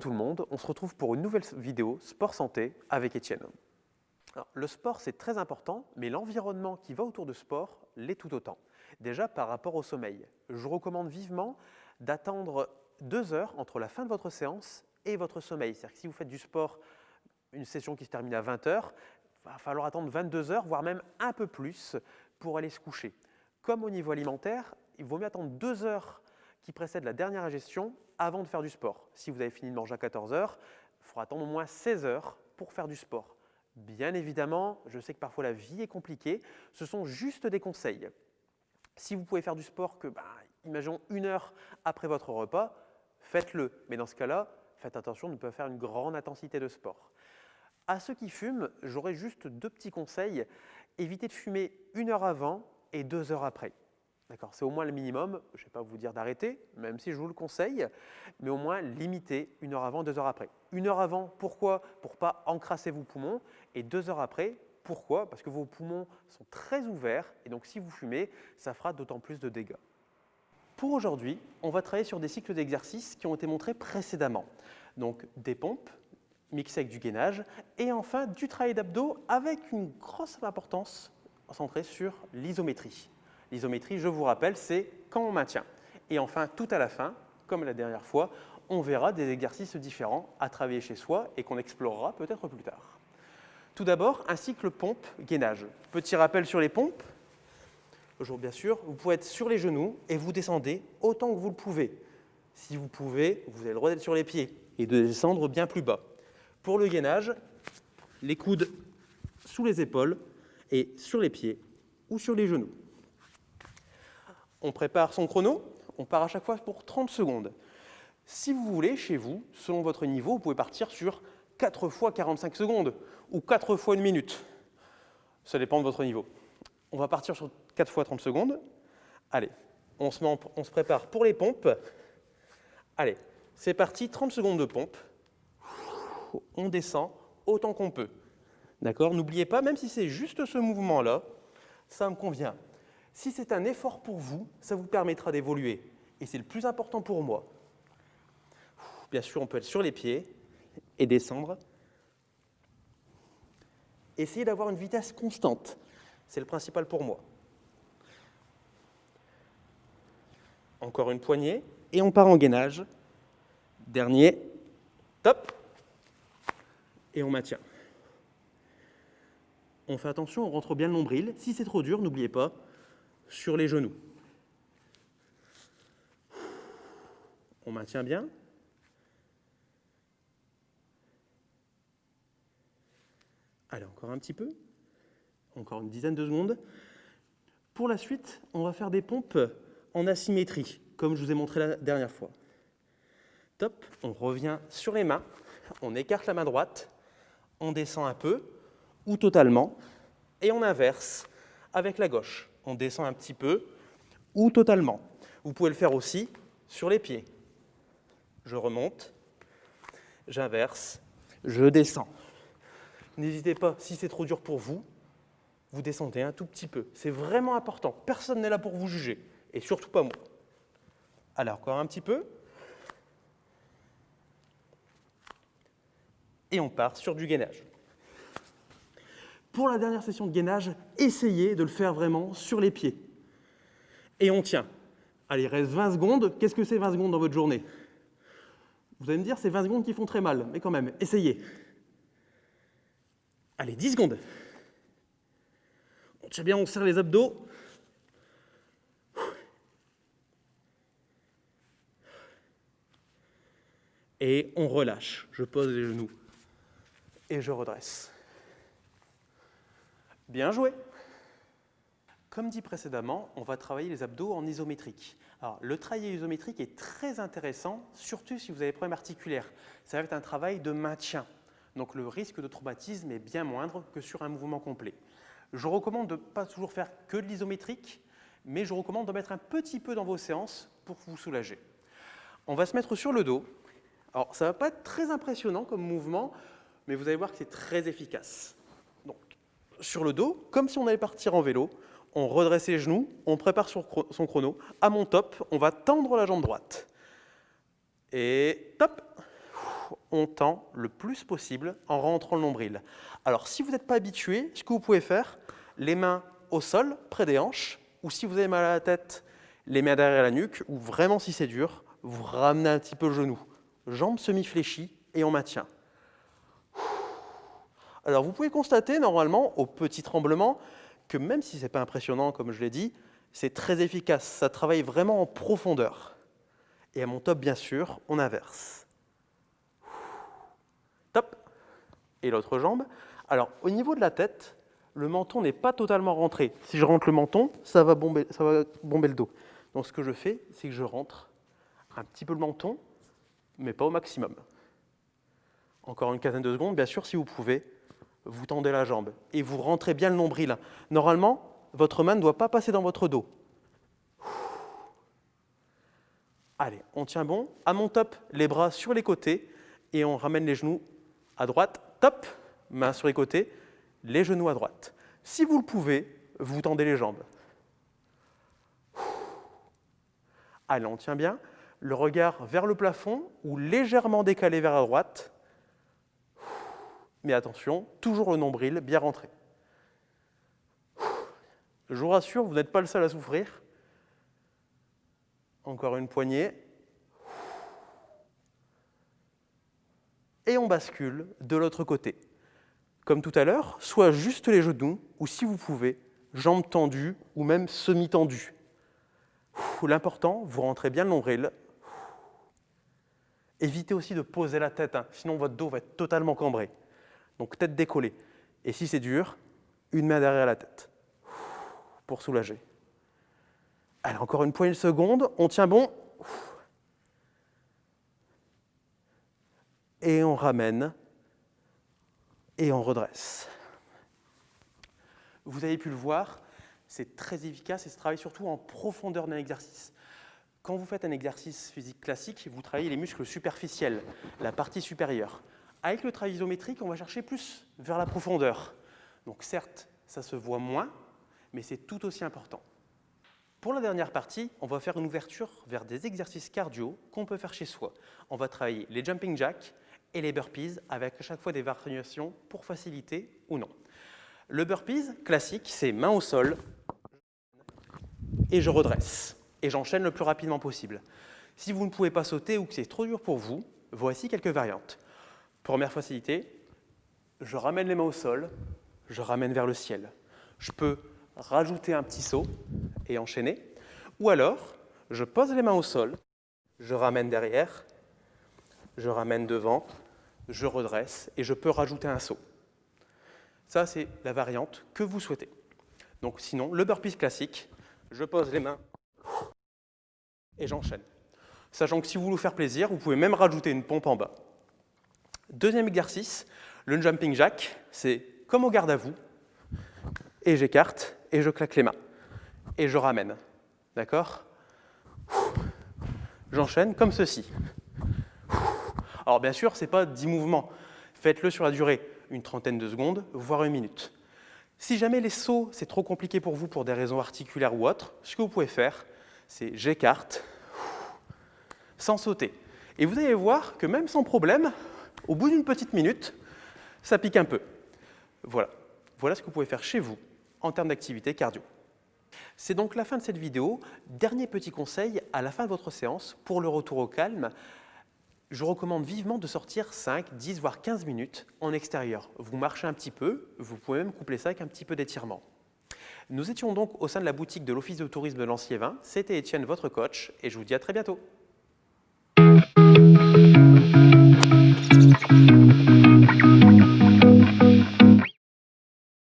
tout le monde, on se retrouve pour une nouvelle vidéo Sport Santé avec Étienne. Alors, le sport c'est très important, mais l'environnement qui va autour du sport l'est tout autant. Déjà par rapport au sommeil, je vous recommande vivement d'attendre 2 heures entre la fin de votre séance et votre sommeil. C'est-à-dire que si vous faites du sport, une session qui se termine à 20 heures, il va falloir attendre 22 heures, voire même un peu plus pour aller se coucher. Comme au niveau alimentaire, il vaut mieux attendre 2 heures qui précèdent la dernière ingestion avant de faire du sport. Si vous avez fini de manger à 14 heures, il faudra attendre au moins 16 heures pour faire du sport. Bien évidemment, je sais que parfois la vie est compliquée, ce sont juste des conseils. Si vous pouvez faire du sport que, imaginons 1 heure après votre repas, faites-le. Mais dans ce cas-là, faites attention de ne pas faire une grande intensité de sport. À ceux qui fument, j'aurais juste 2 petits conseils. Évitez de fumer 1 heure avant et 2 heures après. D'accord, c'est au moins le minimum. Je ne vais pas vous dire d'arrêter, même si je vous le conseille, mais au moins limitez 1 heure avant, 2 heures après. 1 heure avant, pourquoi? Pour ne pas encrasser vos poumons. Et 2 heures après, pourquoi? Parce que vos poumons sont très ouverts et donc si vous fumez, ça fera d'autant plus de dégâts. Pour aujourd'hui, on va travailler sur des cycles d'exercices qui ont été montrés précédemment. Donc des pompes, mixées avec du gainage et enfin du travail d'abdos avec une grosse importance centrée sur l'isométrie. L'isométrie, je vous rappelle, c'est quand on maintient. Et enfin, tout à la fin, comme la dernière fois, on verra des exercices différents à travailler chez soi et qu'on explorera peut-être plus tard. Tout d'abord, un cycle pompe-gainage. Petit rappel sur les pompes. Toujours, bien sûr, vous pouvez être sur les genoux et vous descendez autant que vous le pouvez. Si vous pouvez, vous avez le droit d'être sur les pieds et de descendre bien plus bas. Pour le gainage, les coudes sous les épaules et sur les pieds ou sur les genoux. On prépare son chrono, on part à chaque fois pour 30 secondes. Si vous voulez, chez vous, selon votre niveau, vous pouvez partir sur 4 fois 45 secondes ou 4 fois 1 minute. Ça dépend de votre niveau. On va partir sur 4 fois 30 secondes. Allez, on se prépare pour les pompes. Allez, c'est parti, 30 secondes de pompe. On descend autant qu'on peut. D'accord? N'oubliez pas, même si c'est juste ce mouvement-là, ça me convient. Si c'est un effort pour vous, ça vous permettra d'évoluer. Et c'est le plus important pour moi. Bien sûr, on peut être sur les pieds et descendre. Essayez d'avoir une vitesse constante. C'est le principal pour moi. Encore une poignée. Et on part en gainage. Dernier. Top. Et on maintient. On fait attention, on rentre bien le nombril. Si c'est trop dur, n'oubliez pas, sur les genoux. On maintient bien. Allez, encore un petit peu. Encore une dizaine de secondes. Pour la suite, on va faire des pompes en asymétrie, comme je vous ai montré la dernière fois. Top, on revient sur les mains, on écarte la main droite, on descend un peu ou totalement, et on inverse avec la gauche. On descend un petit peu ou totalement. Vous pouvez le faire aussi sur les pieds. Je remonte, j'inverse, je descends. N'hésitez pas, si c'est trop dur pour vous, vous descendez un tout petit peu. C'est vraiment important. Personne n'est là pour vous juger, et surtout pas moi. Allez, encore un petit peu. Et on part sur du gainage. Pour la dernière session de gainage, essayez de le faire vraiment sur les pieds. Et on tient. Allez, il reste 20 secondes. Qu'est-ce que c'est 20 secondes dans votre journée? Vous allez me dire, c'est 20 secondes qui font très mal, mais quand même, essayez. Allez, 10 secondes. On tient bien, on serre les abdos. Et on relâche. Je pose les genoux. Et je redresse. Bien joué! Comme dit précédemment, on va travailler les abdos en isométrique. Alors, le travail isométrique est très intéressant, surtout si vous avez des problèmes articulaires. Ça va être un travail de maintien. Donc, le risque de traumatisme est bien moindre que sur un mouvement complet. Je recommande de ne pas toujours faire que de l'isométrique, mais je recommande d'en mettre un petit peu dans vos séances pour vous soulager. On va se mettre sur le dos. Alors, ça ne va pas être très impressionnant comme mouvement, mais vous allez voir que c'est très efficace. Donc, sur le dos, comme si on allait partir en vélo, on redresse les genoux, on prépare son chrono. À mon top, on va tendre la jambe droite. Et top, on tend le plus possible en rentrant le nombril. Alors, si vous n'êtes pas habitué, ce que vous pouvez faire, les mains au sol, près des hanches, ou si vous avez mal à la tête, les mains derrière la nuque, ou vraiment si c'est dur, vous ramenez un petit peu le genou. Jambes semi-fléchies et on maintient. Alors, vous pouvez constater normalement, au petit tremblement, que même si ce n'est pas impressionnant, comme je l'ai dit, c'est très efficace. Ça travaille vraiment en profondeur. Et à mon top, bien sûr, on inverse. Top. Et l'autre jambe. Alors, au niveau de la tête, le menton n'est pas totalement rentré. Si je rentre le menton, ça va bomber le dos. Donc, ce que je fais, c'est que je rentre un petit peu le menton, mais pas au maximum. Encore une quinzaine de secondes, bien sûr, si vous pouvez, vous tendez la jambe et vous rentrez bien le nombril. Normalement, votre main ne doit pas passer dans votre dos. Allez, on tient bon. À mon top, les bras sur les côtés et on ramène les genoux à droite. Top, main sur les côtés, les genoux à droite. Si vous le pouvez, vous tendez les jambes. Allez, on tient bien. Le regard vers le plafond ou légèrement décalé vers la droite. Mais attention, toujours le nombril bien rentré. Je vous rassure, vous n'êtes pas le seul à souffrir. Encore une poignée. Et on bascule de l'autre côté. Comme tout à l'heure, soit juste les genoux, ou si vous pouvez, jambes tendues ou même semi-tendues. L'important, vous rentrez bien le nombril. Évitez aussi de poser la tête, sinon votre dos va être totalement cambré. Donc tête décollée. Et si c'est dur, une main derrière la tête pour soulager. Allez, encore une poignée de secondes, on tient bon. Et on ramène. Et on redresse. Vous avez pu le voir, c'est très efficace et ça travaille surtout en profondeur d'un exercice. Quand vous faites un exercice physique classique, vous travaillez les muscles superficiels, la partie supérieure. Avec le travail isométrique, on va chercher plus vers la profondeur. Donc certes, ça se voit moins, mais c'est tout aussi important. Pour la dernière partie, on va faire une ouverture vers des exercices cardio qu'on peut faire chez soi. On va travailler les jumping jacks et les burpees avec à chaque fois des variations pour faciliter ou non. Le burpees classique, c'est main au sol et je redresse. Et j'enchaîne le plus rapidement possible. Si vous ne pouvez pas sauter ou que c'est trop dur pour vous, voici quelques variantes. Première facilité, je ramène les mains au sol, je ramène vers le ciel. Je peux rajouter un petit saut et enchaîner. Ou alors, je pose les mains au sol, je ramène derrière, je ramène devant, je redresse et je peux rajouter un saut. Ça, c'est la variante que vous souhaitez. Donc sinon, le burpees classique, je pose les mains et j'enchaîne. Sachant que si vous voulez vous faire plaisir, vous pouvez même rajouter une pompe en bas. Deuxième exercice, le jumping jack, c'est comme au garde à vous, et j'écarte, et je claque les mains, et je ramène. D'accord ? J'enchaîne comme ceci. Alors bien sûr, ce n'est pas 10 mouvements. Faites-le sur la durée, une trentaine de secondes, voire une minute. Si jamais les sauts, c'est trop compliqué pour vous pour des raisons articulaires ou autres, ce que vous pouvez faire, c'est j'écarte, sans sauter. Et vous allez voir que même sans problème, au bout d'une petite minute, ça pique un peu. Voilà. Voilà ce que vous pouvez faire chez vous en termes d'activité cardio. C'est donc la fin de cette vidéo. Dernier petit conseil à la fin de votre séance pour le retour au calme. Je recommande vivement de sortir 5, 10 voire 15 minutes en extérieur. Vous marchez un petit peu, vous pouvez même coupler ça avec un petit peu d'étirement. Nous étions donc au sein de la boutique de l'Office de tourisme de Lens-Liévin. C'était Étienne, votre coach, et je vous dis à très bientôt.